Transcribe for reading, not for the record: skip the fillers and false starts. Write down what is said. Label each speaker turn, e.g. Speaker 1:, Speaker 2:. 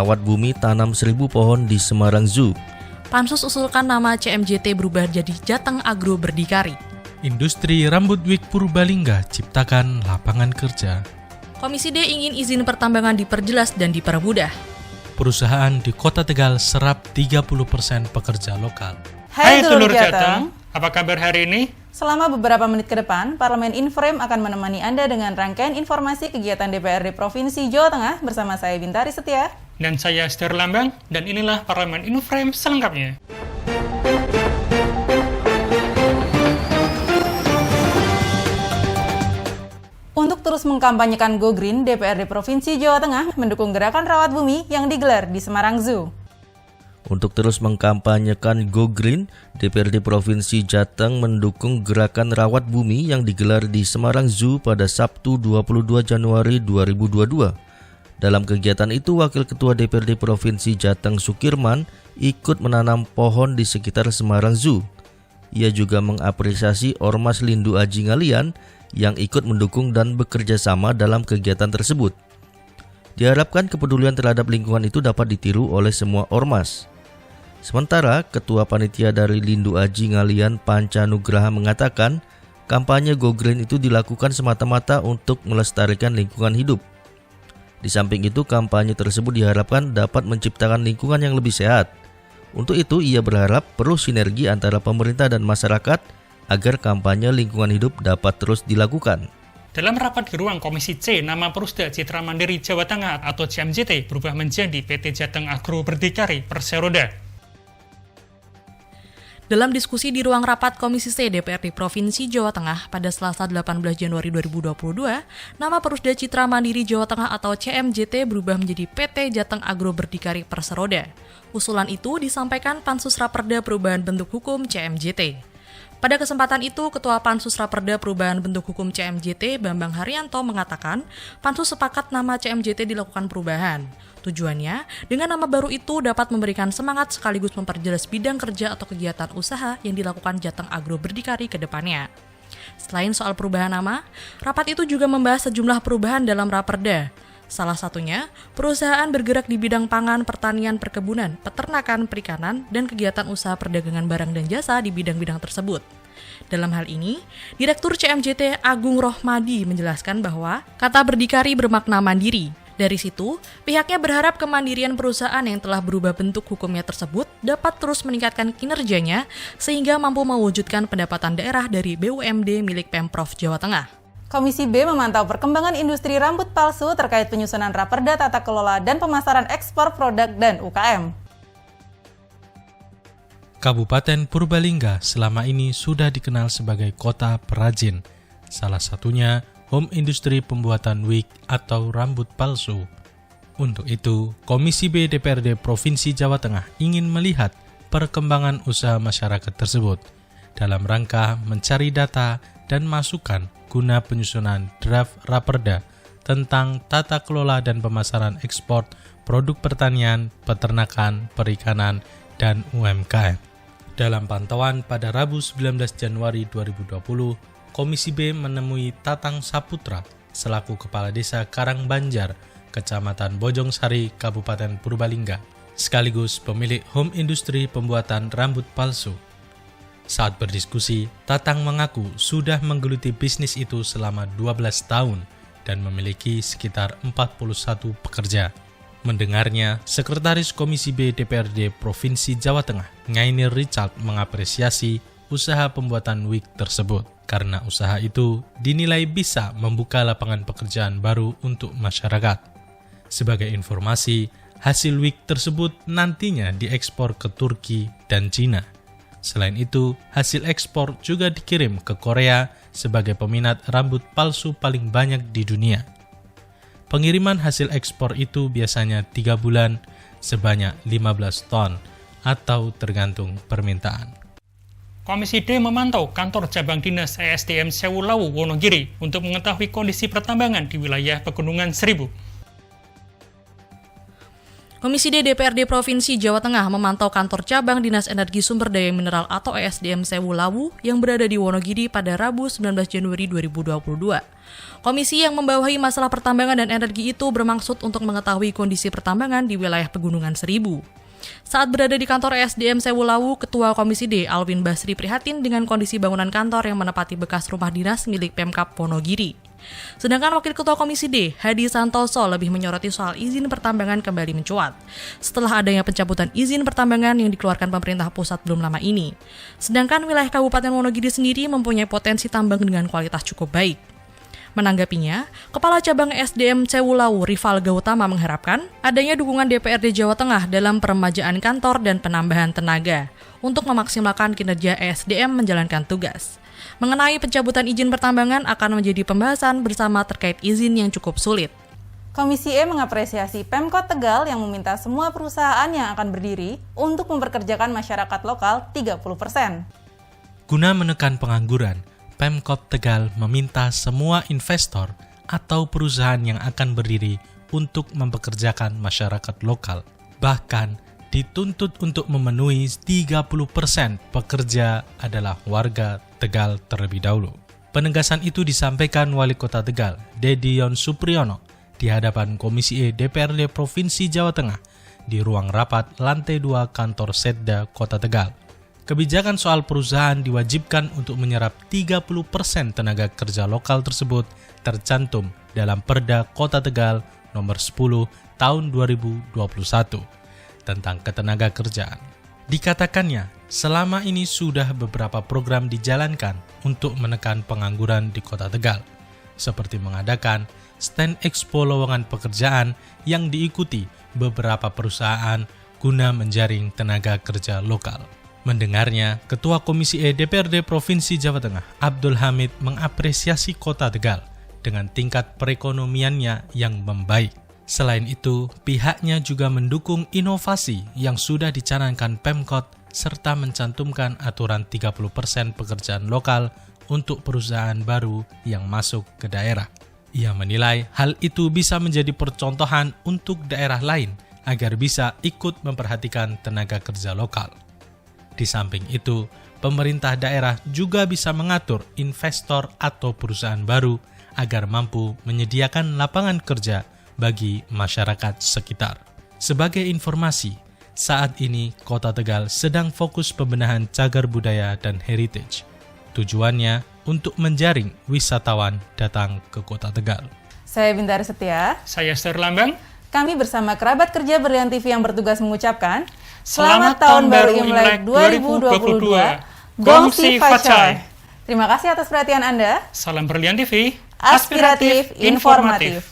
Speaker 1: rawat bumi tanam 1.000 pohon di Semarang Zoo.
Speaker 2: Pansus usulkan nama CMJT berubah jadi Jateng Agro Berdikari.
Speaker 3: Industri rambut wig Purbalingga ciptakan lapangan kerja.
Speaker 2: Komisi D ingin izin pertambangan diperjelas dan dipermudah.
Speaker 3: Perusahaan di Kota Tegal serap 30% pekerja lokal.
Speaker 4: Hai Dulur Jateng, apa kabar hari ini? Selama beberapa menit ke depan, Parlemen Inframe akan menemani Anda dengan rangkaian informasi kegiatan DPRD Provinsi Jawa Tengah bersama saya Bintari Setia.
Speaker 5: Dan saya Ester Lambang, dan inilah Parlemen Inframe selengkapnya.
Speaker 4: Untuk terus mengkampanyekan Go Green, DPRD Provinsi Jawa Tengah mendukung gerakan rawat bumi yang digelar di Semarang Zoo.
Speaker 1: Untuk terus mengkampanyekan Go Green, DPRD Provinsi Jateng mendukung gerakan rawat bumi yang digelar di Semarang Zoo pada Sabtu 22 Januari 2022. Dalam kegiatan itu, Wakil Ketua DPRD Provinsi Jateng Sukirman ikut menanam pohon di sekitar Semarang Zoo. Ia juga mengapresiasi Ormas Lindu Aji Ngalian yang ikut mendukung dan bekerja sama dalam kegiatan tersebut. Diharapkan kepedulian terhadap lingkungan itu dapat ditiru oleh semua ormas. Sementara, Ketua Panitia dari Lindu Aji Ngalian Panca Nugraha mengatakan, kampanye Go Green itu dilakukan semata-mata untuk melestarikan lingkungan hidup. Di samping itu, kampanye tersebut diharapkan dapat menciptakan lingkungan yang lebih sehat. Untuk itu, ia berharap perlu sinergi antara pemerintah dan masyarakat agar kampanye lingkungan hidup dapat terus dilakukan.
Speaker 5: Dalam rapat di ruang Komisi C, nama Perusda Citra Mandiri Jawa Tengah atau CMJT berubah menjadi PT Jateng Agro Berdikari Perseroda.
Speaker 2: Dalam diskusi di ruang rapat Komisi C DPRD Provinsi Jawa Tengah pada Selasa 18 Januari 2022, nama Perusda Citra Mandiri Jawa Tengah atau CMJT berubah menjadi PT Jateng Agro Berdikari Perseroda. Usulan itu disampaikan Pansus Raperda Perubahan Bentuk Hukum CMJT. Pada kesempatan itu, Ketua Pansus Raperda Perubahan Bentuk Hukum CMJT, Bambang Haryanto, mengatakan Pansus sepakat nama CMJT dilakukan perubahan. Tujuannya, dengan nama baru itu dapat memberikan semangat sekaligus memperjelas bidang kerja atau kegiatan usaha yang dilakukan Jateng Agro Berdikari ke depannya. Selain soal perubahan nama, rapat itu juga membahas sejumlah perubahan dalam Raperda. Salah satunya, perusahaan bergerak di bidang pangan, pertanian, perkebunan, peternakan, perikanan, dan kegiatan usaha perdagangan barang dan jasa di bidang-bidang tersebut. Dalam hal ini, Direktur CMJT Agung Rohmadi menjelaskan bahwa kata berdikari bermakna mandiri. Dari situ, pihaknya berharap kemandirian perusahaan yang telah berubah bentuk hukumnya tersebut dapat terus meningkatkan kinerjanya sehingga mampu mewujudkan pendapatan daerah dari BUMD milik Pemprov Jawa Tengah.
Speaker 4: Komisi B memantau perkembangan industri rambut palsu terkait penyusunan Raperda Tata Kelola dan Pemasaran Ekspor Produk dan UKM.
Speaker 3: Kabupaten Purbalingga selama ini sudah dikenal sebagai kota perajin. Salah satunya home industri pembuatan wig atau rambut palsu. Untuk itu, Komisi B DPRD Provinsi Jawa Tengah ingin melihat perkembangan usaha masyarakat tersebut dalam rangka mencari data dan masukan guna penyusunan draft Raperda tentang tata kelola dan pemasaran ekspor produk pertanian, peternakan, perikanan, dan UMKM. Dalam pantauan pada Rabu 19 Januari 2020, Komisi B menemui Tatang Saputra selaku Kepala Desa Karangbanjar, Kecamatan Bojongsari, Kabupaten Purbalingga, sekaligus pemilik home industri pembuatan rambut palsu. Saat berdiskusi, Tatang mengaku sudah menggeluti bisnis itu selama 12 tahun dan memiliki sekitar 41 pekerja. Mendengarnya, Sekretaris Komisi B DPRD Provinsi Jawa Tengah, Ngaini Richard, mengapresiasi usaha pembuatan wig tersebut karena usaha itu dinilai bisa membuka lapangan pekerjaan baru untuk masyarakat. Sebagai informasi, hasil wig tersebut nantinya diekspor ke Turki dan Cina. Selain itu, hasil ekspor juga dikirim ke Korea sebagai peminat rambut palsu paling banyak di dunia. Pengiriman hasil ekspor itu biasanya 3 bulan sebanyak 15 ton atau tergantung permintaan.
Speaker 5: Komisi D memantau kantor cabang dinas ESDM Sewulawu, Wonogiri untuk mengetahui kondisi pertambangan di wilayah Pegunungan Seribu.
Speaker 2: Komisi D DPRD Provinsi Jawa Tengah memantau kantor cabang Dinas Energi Sumber Daya Mineral atau ESDM Sewu Lawu yang berada di Wonogiri pada Rabu 19 Januari 2022. Komisi yang membawahi masalah pertambangan dan energi itu bermaksud untuk mengetahui kondisi pertambangan di wilayah Pegunungan Seribu. Saat berada di kantor ESDM Sewu Lawu, Ketua Komisi D Alwin Basri prihatin dengan kondisi bangunan kantor yang menepati bekas rumah dinas milik Pemkab Wonogiri. Sedangkan Wakil Ketua Komisi D, Hadi Santoso, lebih menyoroti soal izin pertambangan kembali mencuat setelah adanya pencabutan izin pertambangan yang dikeluarkan pemerintah pusat belum lama ini. Sedangkan wilayah Kabupaten Wonogiri sendiri mempunyai potensi tambang dengan kualitas cukup baik. Menanggapinya, Kepala Cabang SDM Sewu Lawu Rival Gautama mengharapkan adanya dukungan DPRD Jawa Tengah dalam peremajaan kantor dan penambahan tenaga untuk memaksimalkan kinerja ESDM menjalankan tugas. Mengenai pencabutan izin pertambangan akan menjadi pembahasan bersama terkait izin yang cukup sulit.
Speaker 4: Komisi E mengapresiasi Pemkot Tegal yang meminta semua perusahaan yang akan berdiri untuk memperkerjakan masyarakat lokal 30%.
Speaker 3: Guna menekan pengangguran, Pemkot Tegal meminta semua investor atau perusahaan yang akan berdiri untuk mempekerjakan masyarakat lokal. Bahkan dituntut untuk memenuhi 30% pekerja adalah warga Tegal terlebih dahulu. Penegasan itu disampaikan Wali Kota Tegal, Dedion Supriyono, di hadapan Komisi E DPRD Provinsi Jawa Tengah di ruang rapat lantai 2 kantor Setda Kota Tegal. Kebijakan soal perusahaan diwajibkan untuk menyerap 30% tenaga kerja lokal tersebut tercantum dalam Perda Kota Tegal nomor 10 tahun 2021 tentang ketenaga kerjaan. Dikatakannya, selama ini sudah beberapa program dijalankan untuk menekan pengangguran di Kota Tegal, seperti mengadakan stand expo lowongan pekerjaan yang diikuti beberapa perusahaan guna menjaring tenaga kerja lokal. Mendengarnya, Ketua Komisi E DPRD Provinsi Jawa Tengah, Abdul Hamid, mengapresiasi Kota Tegal dengan tingkat perekonomiannya yang membaik. Selain itu, pihaknya juga mendukung inovasi yang sudah dicanangkan Pemkot serta mencantumkan aturan 30% pekerjaan lokal untuk perusahaan baru yang masuk ke daerah. Ia menilai hal itu bisa menjadi percontohan untuk daerah lain agar bisa ikut memperhatikan tenaga kerja lokal. Di samping itu, pemerintah daerah juga bisa mengatur investor atau perusahaan baru agar mampu menyediakan lapangan kerja bagi masyarakat sekitar. Sebagai informasi, saat ini Kota Tegal sedang fokus pembenahan cagar budaya dan heritage. Tujuannya untuk menjaring wisatawan datang ke Kota Tegal.
Speaker 4: Saya Bintari Setia.
Speaker 5: Saya Ster Lambang.
Speaker 4: Kami bersama kerabat kerja Berlian TV yang bertugas mengucapkan Selamat Tahun Baru Imlek 2022. Gongsi Facoy. Terima kasih atas perhatian Anda.
Speaker 5: Salam Berlian TV.
Speaker 4: Aspiratif, informatif.